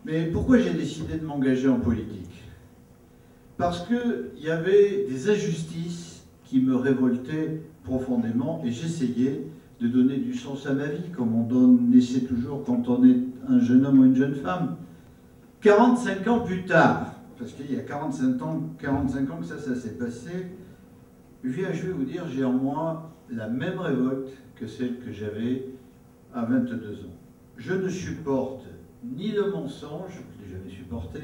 Mais pourquoi j'ai décidé de m'engager en politique? Parce qu'il y avait des injustices qui me révoltaient profondément et j'essayais de donner du sens à ma vie, comme on essaie toujours quand on est un jeune homme ou une jeune femme. 45 ans plus tard, parce qu'il y a 45 ans que ça s'est passé, je vais vous dire, j'ai en moi la même révolte que celle que j'avais à 22 ans. Je ne supporte ni le mensonge, je l'ai jamais supporté,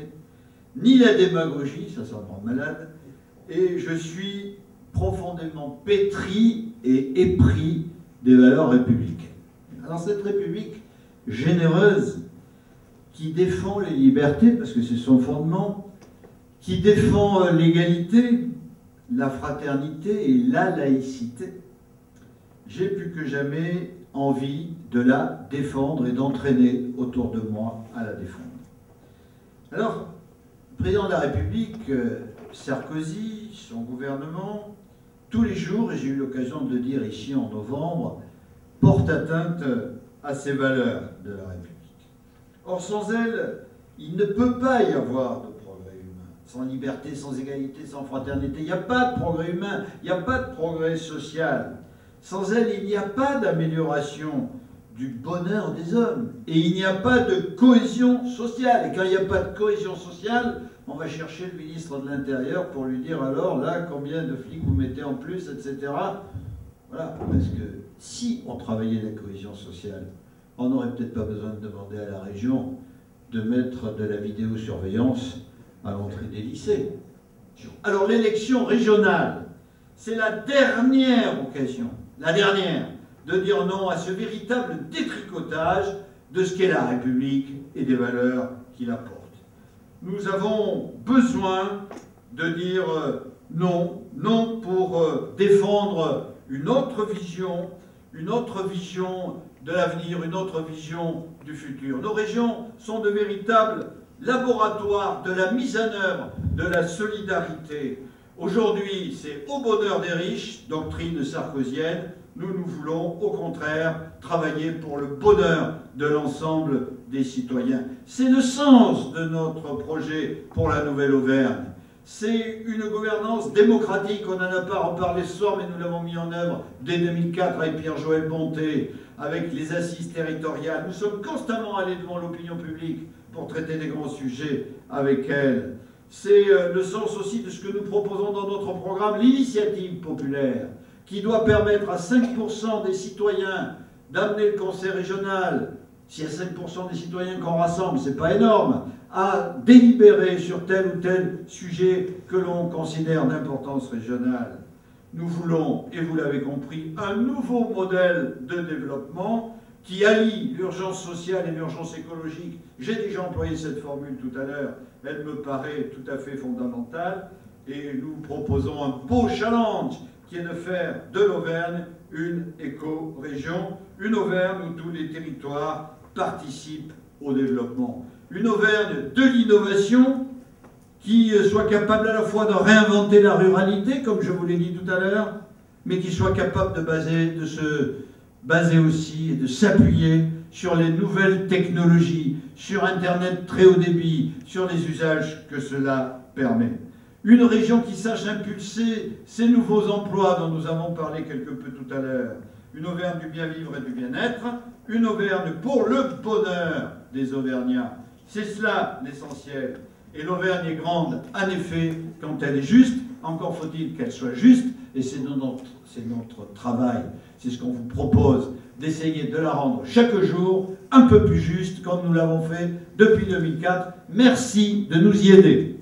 ni la démagogie, ça me rend malade, et je suis profondément pétri et épris des valeurs républicaines. Alors cette République généreuse qui défend les libertés, parce que c'est son fondement, qui défend l'égalité, la fraternité et la laïcité, j'ai plus que jamais envie de la défendre et d'entraîner autour de moi à la défendre. Alors, le président de la République, Sarkozy, son gouvernement, tous les jours, et j'ai eu l'occasion de le dire ici en novembre, porte atteinte à ces valeurs de la République. Or, sans elles, il ne peut pas y avoir de progrès humain. Sans liberté, sans égalité, sans fraternité, il n'y a pas de progrès humain, il n'y a pas de progrès social. Sans elles, il n'y a pas d'amélioration du bonheur des hommes. Et il n'y a pas de cohésion sociale. Et quand il n'y a pas de cohésion sociale, on va chercher le ministre de l'Intérieur pour lui dire alors là, combien de flics vous mettez en plus, etc. Voilà, parce que si on travaillait la cohésion sociale, on n'aurait peut-être pas besoin de demander à la région de mettre de la vidéosurveillance à l'entrée des lycées. Alors l'élection régionale, c'est la dernière occasion, la dernière, de dire non à ce véritable détricotage de ce qu'est la République et des valeurs qui la portent. Nous avons besoin de dire non, non pour défendre une autre vision de l'avenir, une autre vision du futur. Nos régions sont de véritables laboratoires de la mise en œuvre de la solidarité. Aujourd'hui, c'est au bonheur des riches, doctrine sarkozienne. Nous voulons, au contraire, travailler pour le bonheur de l'ensemble des citoyens. C'est le sens de notre projet pour la Nouvelle-Auvergne. C'est une gouvernance démocratique, on n'en a pas reparlé ce soir, mais nous l'avons mis en œuvre dès 2004 avec Pierre-Joël Bonté, avec les assises territoriales. Nous sommes constamment allés devant l'opinion publique pour traiter des grands sujets avec elle. C'est le sens aussi de ce que nous proposons dans notre programme, l'initiative populaire, qui doit permettre à 5% des citoyens d'amener le conseil régional, s'il y a 5% des citoyens qu'on rassemble, c'est pas énorme, à délibérer sur tel ou tel sujet que l'on considère d'importance régionale. Nous voulons, et vous l'avez compris, un nouveau modèle de développement qui allie l'urgence sociale et l'urgence écologique. J'ai déjà employé cette formule tout à l'heure, elle me paraît tout à fait fondamentale, et nous proposons un beau challenge qui est de faire de l'Auvergne une éco-région, une Auvergne où tous les territoires participent au développement. Une Auvergne de l'innovation qui soit capable à la fois de réinventer la ruralité, comme je vous l'ai dit tout à l'heure, mais qui soit capable de se baser aussi et de s'appuyer sur les nouvelles technologies, sur Internet très haut débit, sur les usages que cela permet. Une région qui sache impulser ces nouveaux emplois dont nous avons parlé quelque peu tout à l'heure. Une Auvergne du bien vivre et du bien-être. Une Auvergne pour le bonheur des Auvergnats. C'est cela l'essentiel. Et l'Auvergne est grande, en effet, quand elle est juste. Encore faut-il qu'elle soit juste. Et c'est notre travail. C'est ce qu'on vous propose, d'essayer de la rendre chaque jour un peu plus juste, comme nous l'avons fait depuis 2004. Merci de nous y aider.